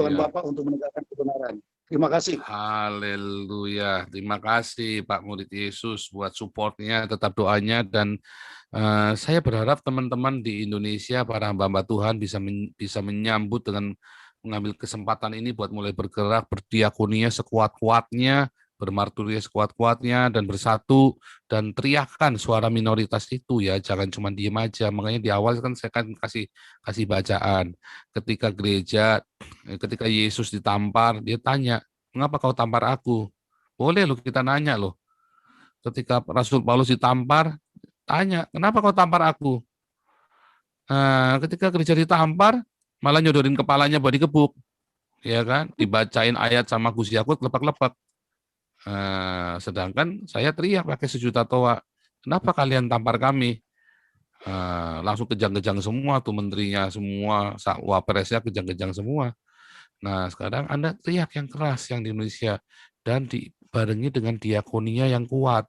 Tuhan Ya. Bapa untuk menegakkan kebenaran. Terima kasih. Haleluya. Terima kasih Pak Murid Yesus buat supportnya, tetap doanya, dan saya berharap teman-teman di Indonesia, para hamba-hamba Tuhan bisa menyambut dengan mengambil kesempatan ini buat mulai bergerak, berdiakonia sekuat-kuatnya, bermarturia sekuat-kuatnya, dan bersatu, dan teriakkan suara minoritas itu ya, jangan cuma diem aja. Makanya di awal kan saya kan kasih bacaan. Ketika Yesus ditampar, dia tanya, mengapa kau tampar aku? Boleh loh kita nanya loh. Ketika Rasul Paulus ditampar, tanya, kenapa kau tampar aku? Ketika gereja ditampar, malah nyodorin kepalanya buat dikebuk. Ya kan? Dibacain ayat sama Gus Yakut, lepak-lepak. Sedangkan saya teriak pakai sejuta toa. Kenapa kalian tampar kami? Langsung kejang-kejang semua tuh menterinya, semua wapresnya kejang-kejang semua. Nah, sekarang Anda teriak yang keras yang di Indonesia dan dibarengi dengan diakonia yang kuat.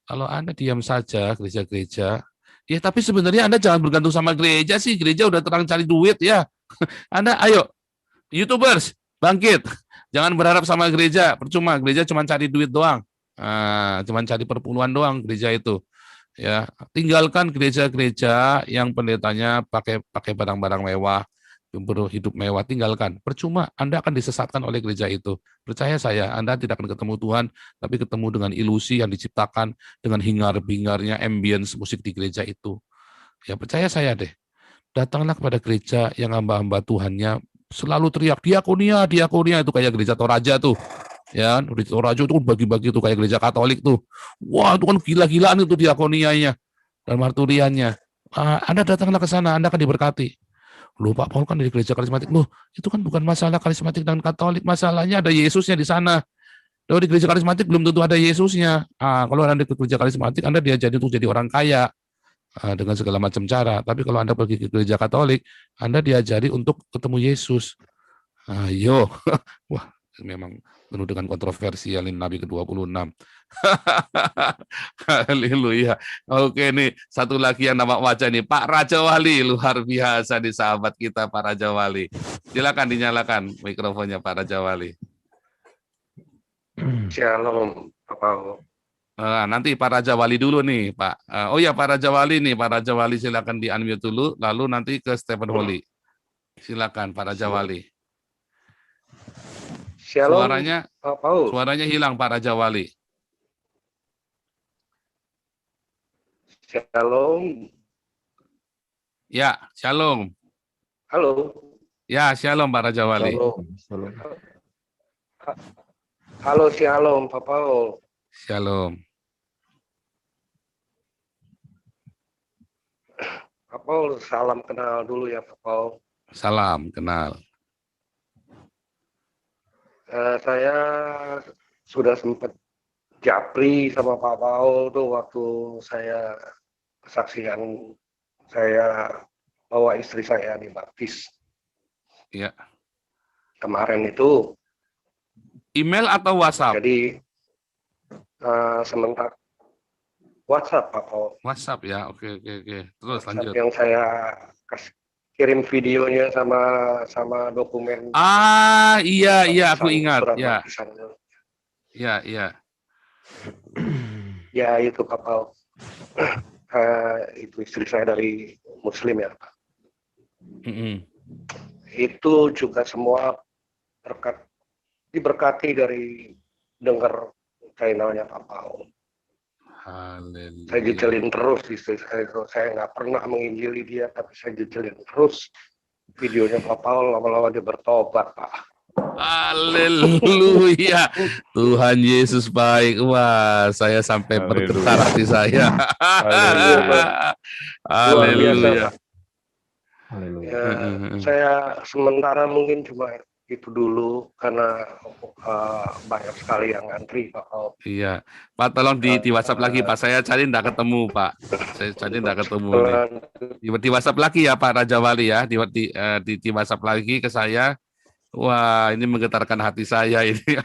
Kalau Anda diam saja, gereja-gereja, ya tapi sebenarnya Anda jangan bergantung sama gereja sih. Gereja udah terang cari duit ya. Anda ayo, YouTubers, bangkit. Jangan berharap sama gereja, percuma. Gereja cuma cari duit doang. Cuma cari perpuluhan doang gereja itu. Ya, tinggalkan gereja-gereja yang pendetanya pakai barang-barang mewah, berhidup mewah, tinggalkan. Percuma, Anda akan disesatkan oleh gereja itu. Percaya saya, Anda tidak akan ketemu Tuhan, tapi ketemu dengan ilusi yang diciptakan dengan hingar-bingarnya ambience musik di gereja itu. Ya, percaya saya deh. Datanglah kepada gereja yang hamba-hamba Tuhannya selalu teriak, diakonia, diakonia, itu kayak gereja Toraja tuh. Ya, gereja Toraja itu bagi-bagi tuh kayak gereja Katolik tuh. Wah, itu kan gila-gilaan itu diakonianya dan marturiannya. Anda datanglah ke sana, Anda akan diberkati. Loh, Pak Paul kan dari gereja karismatik. Loh, itu kan bukan masalah karismatik dan Katolik. Masalahnya ada Yesusnya di sana. Kalau di gereja karismatik belum tentu ada Yesusnya. Kalau Anda ke gereja karismatik, Anda diajari untuk jadi orang kaya dengan segala macam cara. Tapi kalau Anda pergi ke gereja Katolik, Anda diajari untuk ketemu Yesus. Ayo. Wah, memang penuh dengan kontroversialin Nabi ke-26. Haleluya. Oke nih, satu lagi yang nampak wajah nih, Pak Raja Wali, luar biasa nih sahabat kita Pak Raja Wali. Silakan dinyalakan mikrofonnya Pak Raja Wali. Shalom, Bapak. Nanti Pak Raja Wali dulu nih, Pak. Oh ya, Pak Raja Wali nih, Pak Raja Wali silakan di-unmute dulu, lalu nanti ke Stephen Holy. Silakan Pak Raja Wali. Shalom, Suaranya hilang Pak Raja Wali. Shalom. Ya, shalom. Halo. Ya, shalom Pak Raja Wali. Shalom. Halo, shalom, Pak Paul. Shalom. Pak Paul, salam kenal dulu ya, Pak Paul. Salam kenal. Saya sudah sempat japri sama Pak Paul tuh waktu saya kesaksian saya bawa istri saya dibaptis. Iya. Kemarin itu. Email atau WhatsApp? Jadi sementara WhatsApp Pak Paul. WhatsApp ya, oke. Terus WhatsApp lanjut. yang saya kirim videonya sama dokumen. Iya, aku ingat. Ya. Iya. Ya itu Pak Paul. Itu istri saya dari Muslim ya Pak. Itu juga semua diberkati dari dengar channelnya Pak Paul. Haleluya. Saya jejelin terus istri saya itu. Saya nggak pernah menginjili dia, tapi saya jejelin terus videonya Pak Paul. Lama-lama dia bertobat Pak. Haleluya. Tuhan Yesus baik. Wah, saya sampai bergetar hati saya. Haleluya. Ya, saya sementara mungkin cuma itu dulu karena banyak sekali yang ngantri Pak. Iya, Pak tolong di WhatsApp lagi Pak. Saya cari enggak ketemu Pak. Saya cari enggak ketemu nih. Di WhatsApp lagi ya Pak Raja Wali ya. Di WhatsApp lagi ke saya. Wah, ini menggetarkan hati saya ini.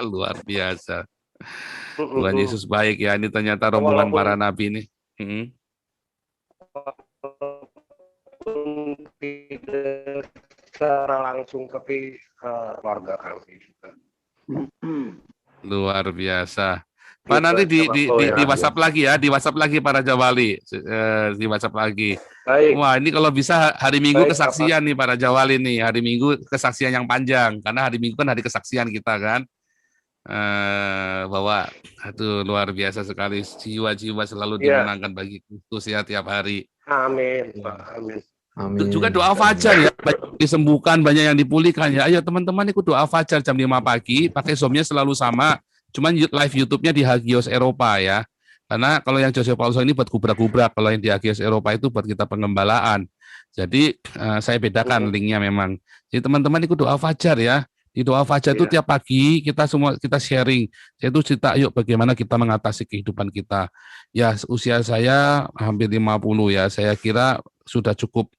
Luar biasa. Tuhan Yesus baik ya. Ini ternyata rombongan para nabi ini. Tidak secara langsung, tapi keluarga kami juga. Luar biasa. Pak, Gitu nanti aja, Pak Paul, di ya. WhatsApp lagi ya, di WhatsApp lagi para Jawali, di WhatsApp lagi. Baik, Wah, ini kalau bisa hari Minggu baik, Pak. kesaksian nih para Jawali nih, hari Minggu kesaksian yang panjang, karena hari Minggu kan hari kesaksian kita kan. Bahwa aduh luar biasa sekali, jiwa-jiwa selalu Ya, dimenangkan bagi Kristus ya tiap hari. amin, Pak, amin. Amin. Juga doa fajar ya, banyak yang disembuhkan, banyak yang dipulihkan ya. Ayo teman-teman ikut doa fajar jam 5 pagi, pakai Zoom-nya selalu sama. Cuman live YouTube-nya di Hagios Eropa ya. Karena kalau yang Joseph Paulus ini buat gubrak-gubrak, kalau yang di Hagios Eropa itu buat kita pengembalaan. Jadi saya bedakan linknya memang. Jadi teman-teman ikut doa fajar ya. Di doa fajar itu tiap pagi kita semua kita sharing. Saya itu cerita yuk bagaimana kita mengatasi kehidupan kita. Ya usia saya hampir 50 ya. Saya kira sudah cukup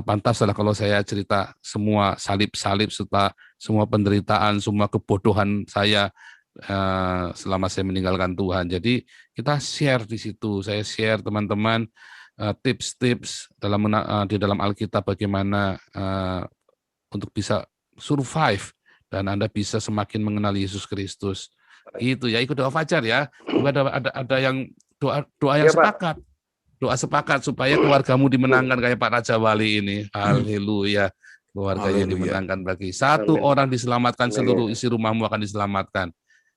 pantas lah kalau saya cerita semua salib-salib serta semua penderitaan, semua kebodohan saya selama saya meninggalkan Tuhan. Jadi kita share di situ. Saya share teman-teman tips-tips di dalam Alkitab bagaimana untuk bisa survive dan Anda bisa semakin mengenal Yesus Kristus. Gitu ya, ikut doa fajar ya. Juga ada yang doa yang sepakat. Doa sepakat supaya keluargamu dimenangkan kayak Pak Raja Wali ini. Haleluya. Keluarganya dimenangkan bagi satu orang diselamatkan, seluruh isi rumahmu akan diselamatkan.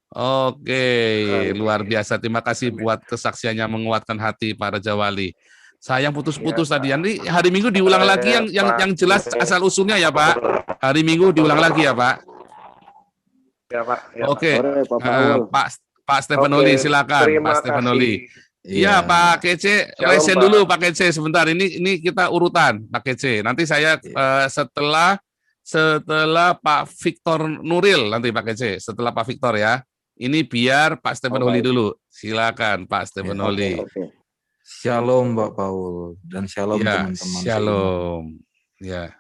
Oke, luar biasa. Terima kasih buat kesaksiannya menguatkan hati Pak Raja Wali. Sayang putus-putus tadi. Nanti hari Minggu diulang lagi yang jelas asal usulnya ya Pak. Hari Minggu diulang lagi ya Pak. Ya Pak. Ya, Oke, Pak. Pak Stefanoli silakan. Pak Stefanoli. Iya Pak Kece, resen dulu Pak Kece sebentar. Ini kita urutan Pak Kece. Nanti saya setelah Pak Victor Nuril nanti Pak Kece. Setelah Pak Victor ya. Ini biar Pak Stefanoli dulu. Silakan Pak Stefanoli. Shalom Pak Paul dan shalom teman-teman. Shalom. Ya.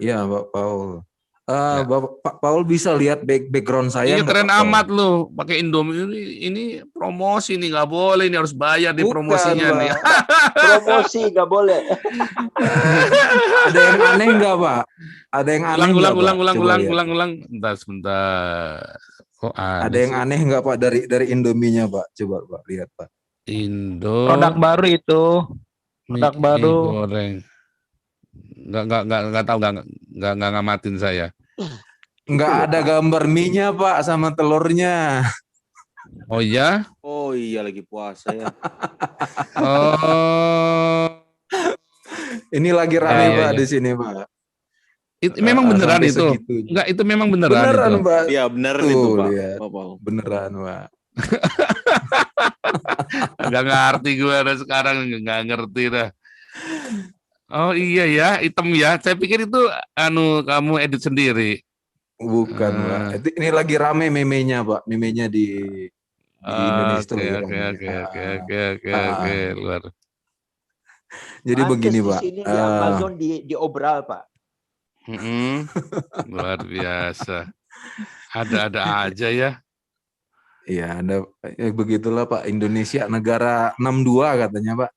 Iya Pak Paul. Pak Paul bisa lihat background saya. Iya keren amat loh, pakai Indomie ini promosi nih nggak boleh, ini harus bayar di promosinya nih. Promosi nggak boleh. Ada yang aneh nggak Pak? Ada yang aneh nggak? Ulang. Sebentar. Kok aneh? Ada yang aneh nggak Pak dari Indominya Pak? Coba Pak lihat Pak. Indo. Produk baru itu. Produk baru. Goreng. Nggak tahu, nggak ngamatin saya. Nggak ada gambar mie-nya Pak sama telurnya. Oh iya? Oh iya lagi puasa ya. Oh. Ini lagi rame Pak di sini Pak. Itu memang beneran itu? Enggak, itu memang beneran itu. Pak. Iya beneran itu Pak. Beneran Pak. Nggak ngerti gue sekarang, nggak ngerti dah. Oh iya ya, hitam ya. Saya pikir itu kamu edit sendiri. Bukan Pak. Ini lagi rame memenya Pak. Memenya di Indonesia. Oke, luar. Jadi begini Pak. Di sini di Amazon diobral Pak. Luar biasa. Ada aja ya. Iya, ada begitulah Pak. Indonesia negara 62 katanya Pak.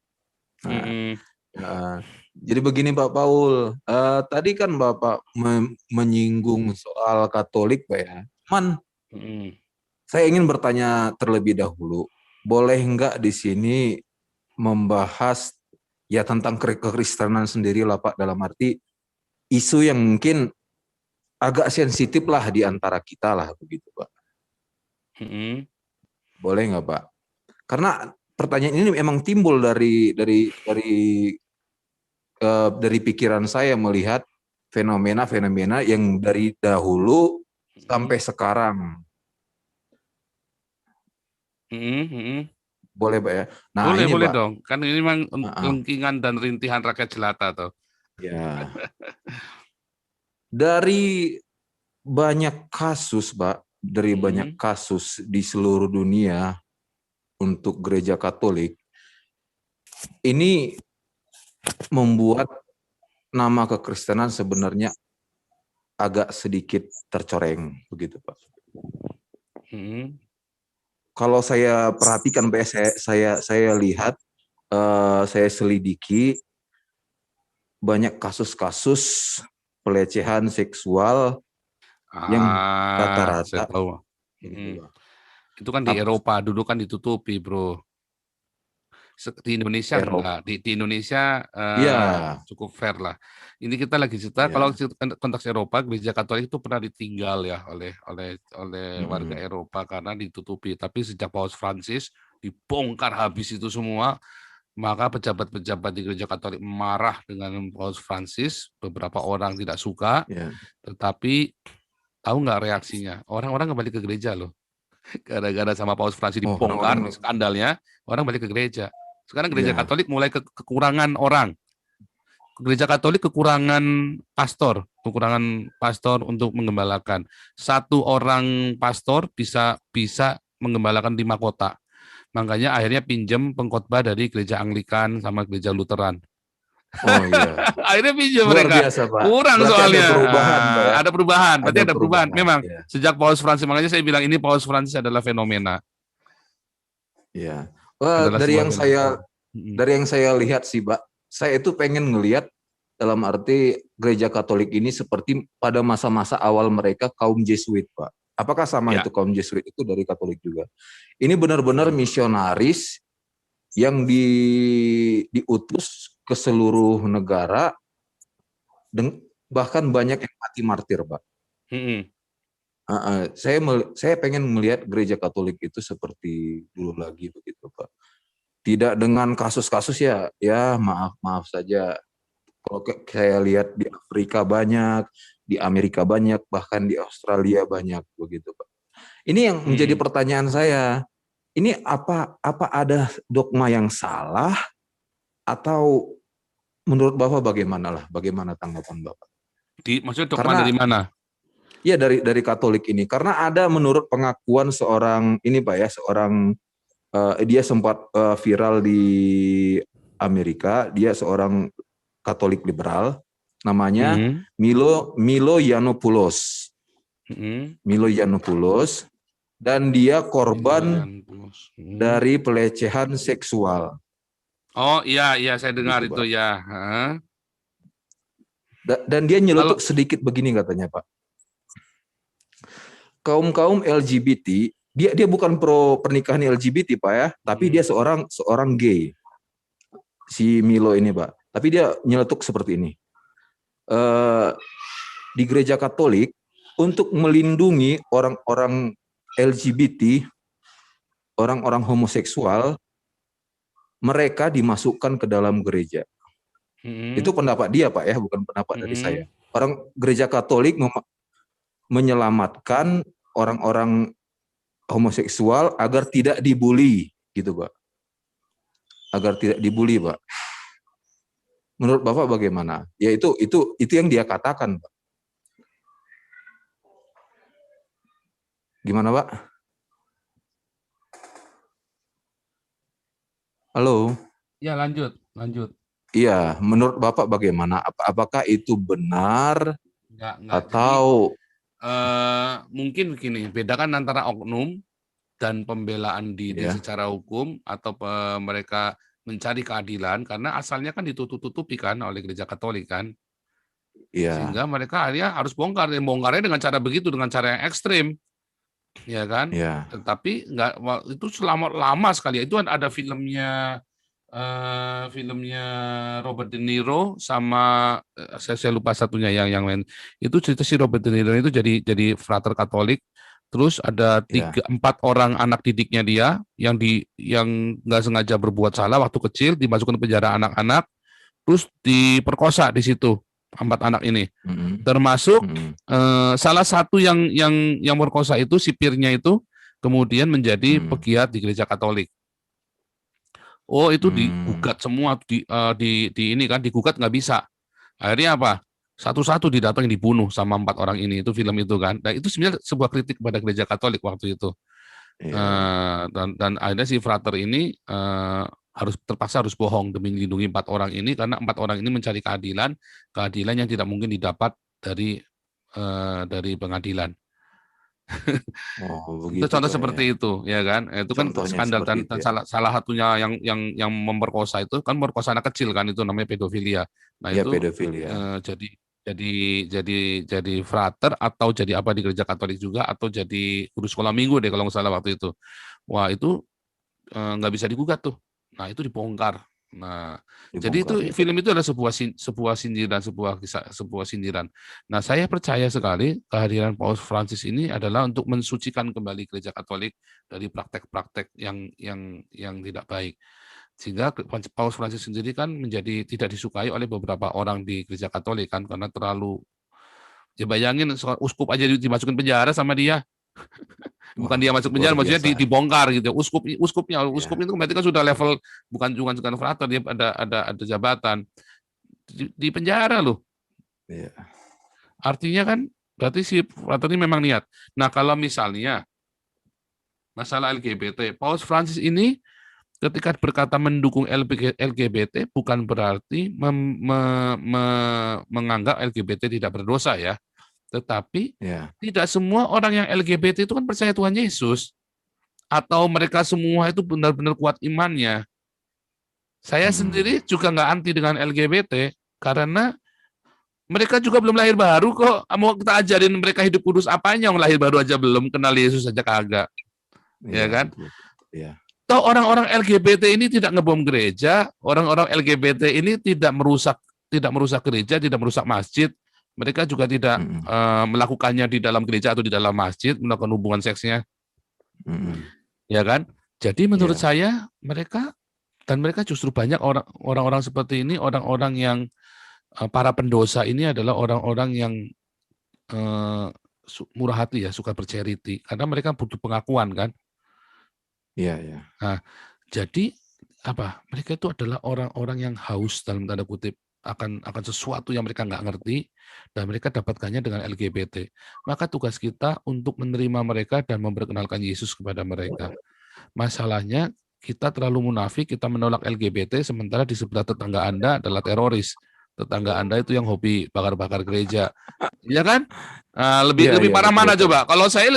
Jadi begini Pak Paul, tadi kan Bapak menyinggung soal Katolik Pak ya. Saya ingin bertanya terlebih dahulu, boleh nggak di sini membahas ya tentang kekristenan sendiri lah Pak, dalam arti isu yang mungkin agak sensitif lah di antara kita lah begitu Pak. Boleh nggak Pak? Karena pertanyaan ini memang timbul dari pikiran saya melihat fenomena-fenomena yang dari dahulu sampai sekarang. Boleh Pak ya? Nah, boleh Pak. dong. Kan ini memang lengkingan dan rintihan rakyat jelata toh. Ya. Dari banyak kasus Pak, dari banyak kasus di seluruh dunia untuk gereja Katolik, ini membuat nama kekristenan sebenarnya agak sedikit tercoreng begitu Pak. Kalau saya perhatikan Pak, saya lihat, saya selidiki banyak kasus-kasus pelecehan seksual yang saya rata-rata tahu. gitu, Pak. Itu kan di Ap- Eropa, dulu kan ditutupi, bro. Di Indonesia Eropa. enggak. Di Indonesia Iya, cukup fair lah. Ini kita lagi cerita, iya. kalau konteks Eropa, gereja Katolik itu pernah ditinggal ya oleh warga Eropa karena ditutupi. Tapi sejak Paus Francis dibongkar habis itu semua, maka pejabat-pejabat di gereja Katolik marah dengan Paus Francis. Beberapa orang tidak suka, Iya. tetapi tahu nggak reaksinya? Orang-orang kembali ke gereja loh. Gara-gara sama Paus Francis Oh, dibongkar orang-orang skandalnya, orang balik ke gereja. Sekarang gereja Iya. Katolik mulai kekurangan orang. Gereja Katolik kekurangan pastor untuk menggembalakan. Satu orang pastor bisa menggembalakan 5 kota. Makanya akhirnya pinjam pengkhotbah dari gereja Anglikan sama gereja Lutheran. Oh iya. Akhirnya pinjam Luar mereka. biasa, Pak. Kurang Berarti soalnya. ada perubahan, Pak, ya? Ada perubahan. Berarti Ada ada perubahan. perubahan, Memang ya. sejak Paus Francis, makanya saya bilang ini Paus Francis adalah fenomena. Iya. Adalah Dari sebuah yang fenomena. dari yang saya lihat sih, Pak, saya itu pengen ngelihat dalam arti gereja Katolik ini seperti pada masa-masa awal mereka kaum Jesuit, Pak. Apakah sama Ya. itu kaum Jesuit itu dari Katolik juga? Ini benar-benar misionaris yang diutus ke seluruh negara, bahkan banyak yang mati martir, Pak. Saya pengen melihat gereja Katolik itu seperti dulu lagi begitu, Pak. Tidak dengan kasus-kasus ya maaf saja. Kalau saya lihat di Afrika banyak, di Amerika banyak, bahkan di Australia banyak begitu, Pak. Ini yang menjadi pertanyaan saya. Ini apa ada dogma yang salah atau menurut Bapak bagaimana tanggapan Bapak? Maksudnya dogma dari mana? Ya dari Katolik ini, karena ada menurut pengakuan seorang ini, Pak ya, dia sempat viral di Amerika. Dia seorang Katolik liberal, namanya Milo Yiannopoulos. Milo Yiannopoulos, dan dia korban dari pelecehan seksual. Oh iya saya dengar Begitu, itu, Pak. ya. Dan dia nyelotok sedikit begini katanya, Pak. Kaum LGBT, dia bukan pro pernikahan LGBT, Pak ya, tapi dia seorang gay. Si Milo ini, Pak. Tapi dia nyeletuk seperti ini. Di gereja Katolik, untuk melindungi orang-orang LGBT, orang-orang homoseksual, mereka dimasukkan ke dalam gereja. Itu pendapat dia, Pak ya, bukan pendapat dari saya. Orang gereja Katolik menyelamatkan orang-orang homoseksual agar tidak dibully, gitu, Pak. Agar tidak dibully, Pak. Menurut Bapak bagaimana? Ya itu yang dia katakan, Pak. Gimana, Pak? Halo? Ya, lanjut. Iya, menurut Bapak bagaimana? Apakah itu benar? Enggak. Atau mungkin begini, bedakan antara oknum dan pembelaan diri secara hukum atau mereka mencari keadilan, karena asalnya kan ditutup-tutupi kan oleh gereja Katolik kan. Sehingga mereka akhirnya harus bongkarnya dengan cara begitu, dengan cara yang ekstrim. Ya kan? Tetapi enggak, itu selama lama sekali. Itu ada filmnya Robert De Niro sama saya lupa satunya yang lain. Itu cerita si Robert De Niro itu jadi frater Katolik. Terus ada 4 orang anak didiknya dia yang nggak sengaja berbuat salah waktu kecil, dimasukkan ke penjara anak-anak, terus diperkosa di situ 4 anak ini. Termasuk salah satu yang merkosa itu, sipirnya itu kemudian menjadi pegiat di gereja Katolik. Oh, itu digugat semua, digugat nggak bisa. Akhirnya apa? Satu-satu didatang dibunuh sama 4 orang ini. Itu film itu kan. Dan itu sebenarnya sebuah kritik kepada gereja Katolik waktu itu. Dan akhirnya si frater ini terpaksa harus bohong demi melindungi 4 orang ini, karena 4 orang ini mencari keadilan yang tidak mungkin didapat dari pengadilan. Itu contoh seperti itu, ya kan? Itu kan skandal, dan salah satunya yang memperkosa itu kan merkosa anak kecil kan, itu namanya pedofilia. Nah itu pedofilia. jadi frater atau jadi apa di gereja Katolik juga atau jadi guru sekolah minggu deh kalau nggak salah waktu itu. Wah itu nggak bisa digugat tuh. Nah itu dibongkar. Nah jadi itu film itu adalah sebuah sindiran, sebuah sindiran. Nah saya percaya sekali kehadiran Paus Francis ini adalah untuk mensucikan kembali gereja Katolik dari praktek-praktek yang tidak baik. Sehingga Paus Francis sendiri kan menjadi tidak disukai oleh beberapa orang di gereja Katolik kan karena terlalu, ya bayangin uskup aja dimasukin penjara sama dia. Bukan dia masuk penjara, maksudnya dibongkar gitu. Uskupnya itu berarti kan sudah level bukan frater, dia ada jabatan di penjara loh. Iya. Artinya kan berarti si frater ini memang niat. Nah kalau misalnya masalah LGBT, Paus Francis ini ketika berkata mendukung LGBT bukan berarti menganggap LGBT tidak berdosa ya. Tetapi tidak semua orang yang LGBT itu kan percaya Tuhan Yesus. Atau mereka semua itu benar-benar kuat imannya. Saya sendiri juga nggak anti dengan LGBT, karena mereka juga belum lahir baru kok. Mau kita ajarin mereka hidup kudus apanya, yang lahir baru aja belum, kenal Yesus aja kagak. Ya kan? Iya. Toh orang-orang LGBT ini tidak ngebom gereja, orang-orang LGBT ini tidak merusak gereja, tidak merusak masjid. Mereka juga tidak melakukannya di dalam gereja atau di dalam masjid, melakukan hubungan seksnya, ya kan? Jadi menurut saya mereka justru banyak orang-orang seperti ini, orang-orang yang para pendosa ini adalah orang-orang yang murah hati ya, suka bercharity, karena mereka butuh pengakuan kan? Iya. Nah, jadi apa? Mereka itu adalah orang-orang yang haus dalam tanda kutip akan sesuatu yang mereka nggak ngerti dan mereka dapatkannya dengan LGBT. Maka tugas kita untuk menerima mereka dan memperkenalkan Yesus kepada mereka. Masalahnya kita terlalu munafik, kita menolak LGBT sementara di sebelah tetangga Anda adalah teroris. Tetangga Anda itu yang hobi bakar-bakar gereja. Iya kan? Lebih parah mana coba? Kalau saya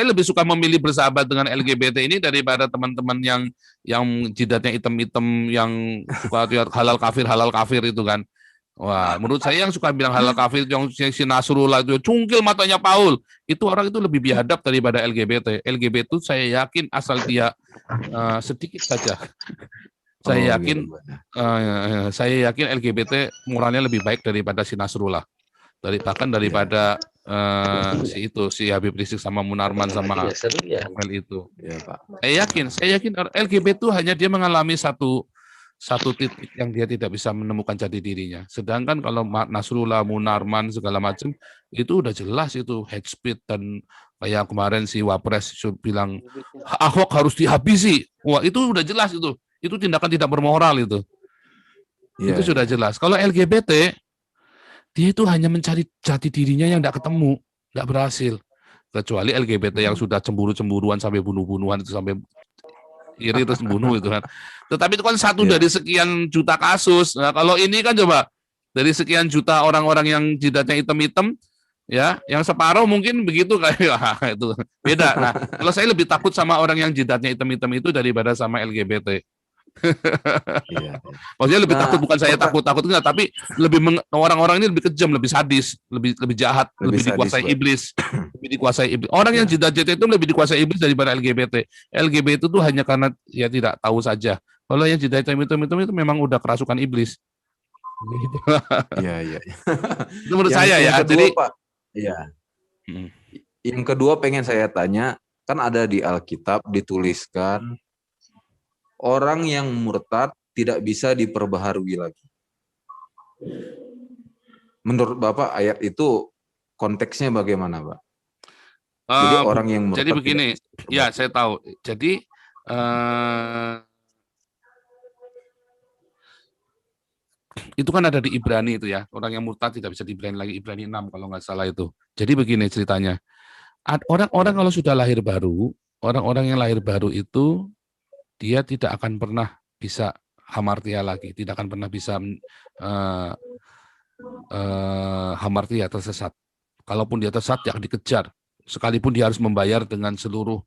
lebih suka memilih bersahabat dengan LGBT ini daripada teman-teman yang jidatnya hitam-hitam, yang suka lihat halal kafir itu kan. Wah, menurut saya yang suka bilang halal kafir, yang si Nasrullah itu cungkil matanya Paul, itu orang itu lebih biadab daripada LGBT. LGBT itu saya yakin asal dia sedikit saja. Saya yakin LGBT moralnya lebih baik daripada si Nasrullah. Bahkan daripada si Habib Rizik sama Munarman sama Mel itu. Ya, Pak. Saya yakin LGBT itu hanya dia mengalami satu titik yang dia tidak bisa menemukan jati dirinya. Sedangkan kalau Nasrullah, Munarman segala macam itu udah jelas itu hate speech, dan kayak kemarin si Wapres bilang Ahok harus dihabisi. Wah, itu udah jelas itu. Itu tindakan tidak bermoral itu. Itu sudah jelas. Kalau LGBT dia itu hanya mencari jati dirinya yang tidak ketemu, tidak berhasil. Kecuali LGBT yang sudah cemburu-cemburuan sampai bunuh-bunuhan itu, sampai iri terus bunuh itu kan. Tetapi itu kan satu dari sekian juta kasus. Nah, kalau ini kan coba dari sekian juta orang-orang yang jidatnya hitam-hitam, ya, yang separuh mungkin begitu kayak itu beda. Nah, kalau saya lebih takut sama orang yang jidatnya hitam-hitam itu daripada sama LGBT. Maksudnya lebih takut, bukan saya takut enggak, tapi orang-orang ini lebih kejam, lebih sadis, lebih jahat, lebih dikuasai iblis, Orang yang jidat-jidat itu lebih dikuasai iblis daripada LGBT. LGBT itu hanya karena ya tidak tahu saja. Kalau yang jidat hitam itu memang udah kerasukan iblis. Iya. Itu menurut saya ya. Kedua, jadi Pak. Iya. Yang kedua pengen saya tanya, kan ada di Alkitab dituliskan orang yang murtad tidak bisa diperbaharui lagi. Menurut Bapak ayat itu konteksnya bagaimana, Pak? Jadi orang yang murtad. Jadi begini, ya saya tahu. Jadi itu kan ada di Ibrani itu ya. Orang yang murtad tidak bisa diberani lagi, Ibrani 6 kalau nggak salah itu. Jadi begini ceritanya. Orang-orang kalau sudah lahir baru, orang-orang yang lahir baru itu dia tidak akan pernah bisa hamartia lagi, tidak akan pernah bisa hamartia, tersesat. Kalaupun dia tersesat, dia akan dikejar. Sekalipun dia harus membayar dengan seluruh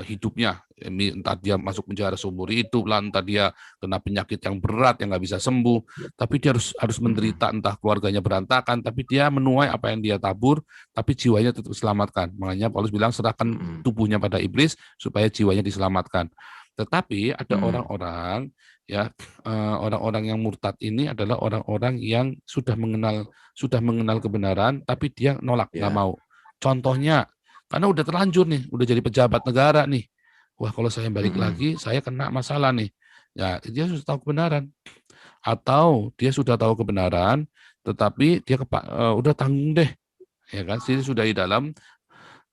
hidupnya. Entah dia masuk penjara seumur hidup lah, entah dia kena penyakit yang berat yang nggak bisa sembuh, tapi dia harus menderita, entah keluarganya berantakan, tapi dia menuai apa yang dia tabur, tapi jiwanya tetap diselamatkan. Makanya Paulus bilang serahkan tubuhnya pada iblis supaya jiwanya diselamatkan. Tetapi ada orang-orang ya, orang-orang yang murtad ini adalah orang-orang yang sudah mengenal kebenaran, tapi dia nolak, nggak mau. Contohnya, karena udah terlanjur nih, udah jadi pejabat negara nih. Wah, kalau saya balik lagi, saya kena masalah nih. Ya, dia sudah tahu kebenaran. Atau dia sudah tahu kebenaran, tetapi dia udah tanggung deh. Ya kan, sini sudah di dalam.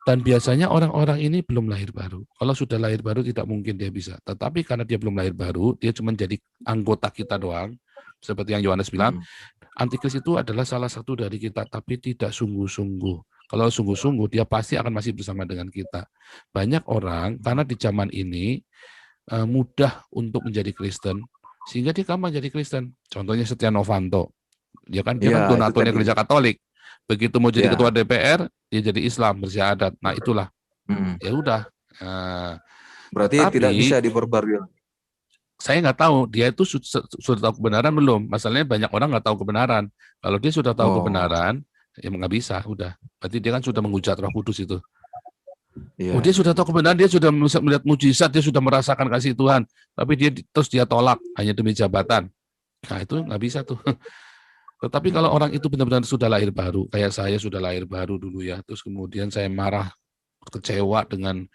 Dan biasanya orang-orang ini belum lahir baru. Kalau sudah lahir baru tidak mungkin dia bisa. Tetapi karena dia belum lahir baru, dia cuma jadi anggota kita doang. Seperti yang Yohanes bilang, Antikris itu adalah salah satu dari kita, tapi tidak sungguh-sungguh. Kalau sungguh-sungguh, dia pasti akan masih bersama dengan kita. Banyak orang, karena di zaman ini mudah untuk menjadi Kristen, sehingga dia gampang jadi Kristen. Contohnya Setia Novanto. Dia kan donaturnya gereja Katolik. Begitu mau jadi ketua DPR, dia jadi Islam, bersyahadat. Nah itulah. Ya udah. Berarti tidak bisa diperbarui. Saya nggak tahu, dia itu sudah tahu kebenaran belum. Masalahnya banyak orang nggak tahu kebenaran. Kalau dia sudah tahu kebenaran, ya nggak bisa, udah. Berarti dia kan sudah menghujat Roh Kudus itu. Oh, dia sudah tahu kebenaran, dia sudah melihat mujizat, dia sudah merasakan kasih Tuhan. Tapi dia tolak hanya demi jabatan. Nah itu nggak bisa tuh. Tetapi kalau orang itu benar-benar sudah lahir baru, kayak saya sudah lahir baru dulu ya, terus kemudian saya marah, kecewa dengan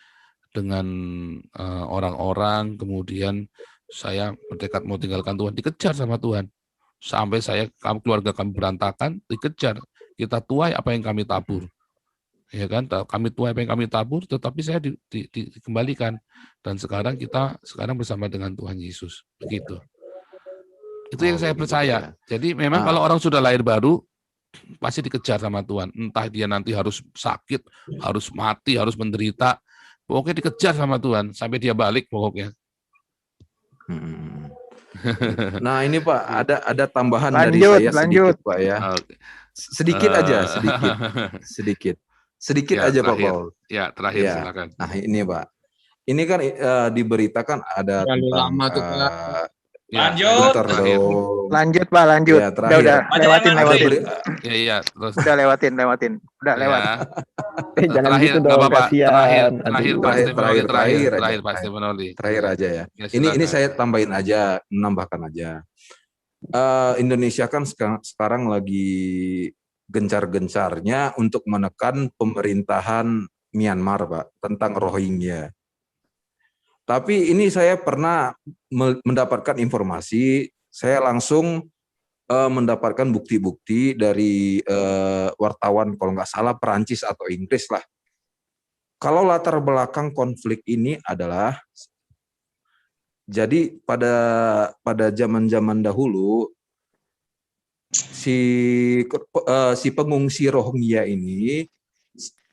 orang-orang, kemudian saya mendekat mau tinggalkan Tuhan, dikejar sama Tuhan. Sampai keluarga kami berantakan, dikejar. Kita tuai apa yang kami tabur. Ya kan, kami tuai apa yang kami tabur, tetapi saya dikembalikan. Dan sekarang kita bersama dengan Tuhan Yesus. Begitu. Itu yang saya percaya. Jadi memang kalau orang sudah lahir baru, pasti dikejar sama Tuhan. Entah dia nanti harus sakit, harus mati, harus menderita. Pokoknya dikejar sama Tuhan sampai dia balik pokoknya. Nah ini Pak, ada tambahan dari saya sedikit Pak ya. Sedikit aja, sedikit ya, aja terakhir. Pak Paul. Ya terakhir Ya. silakan. Nah ini Pak, ini kan diberitakan ada tentang Lanjut. Lanjut Pak, lanjut. Ya, terakhir. Udah lewatin. Iya, terus. Udah lewatin. Udah lewat. Jangan Terakhir, gitu nggak dong, apa-apa. kasihan. Terakhir Pak Stefanoli. Terakhir aja ya. Ya, Ini saya tambahin aja, menambahkan aja. Indonesia kan sekarang lagi gencar-gencarnya untuk menekan pemerintahan Myanmar, Pak, tentang Rohingya. Tapi ini saya pernah mendapatkan informasi, saya langsung mendapatkan bukti-bukti dari wartawan, kalau nggak salah Perancis atau Inggris lah. Kalau latar belakang konflik ini adalah, jadi pada zaman-zaman dahulu, si pengungsi Rohingya ini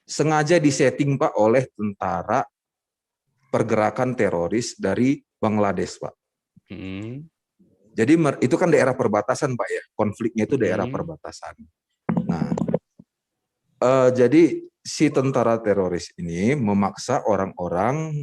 sengaja disetting Pak oleh tentara pergerakan teroris dari Bangladesh, Pak. Jadi itu kan daerah perbatasan, Pak ya. Konfliknya itu daerah perbatasan. Nah, jadi si tentara teroris ini memaksa orang-orang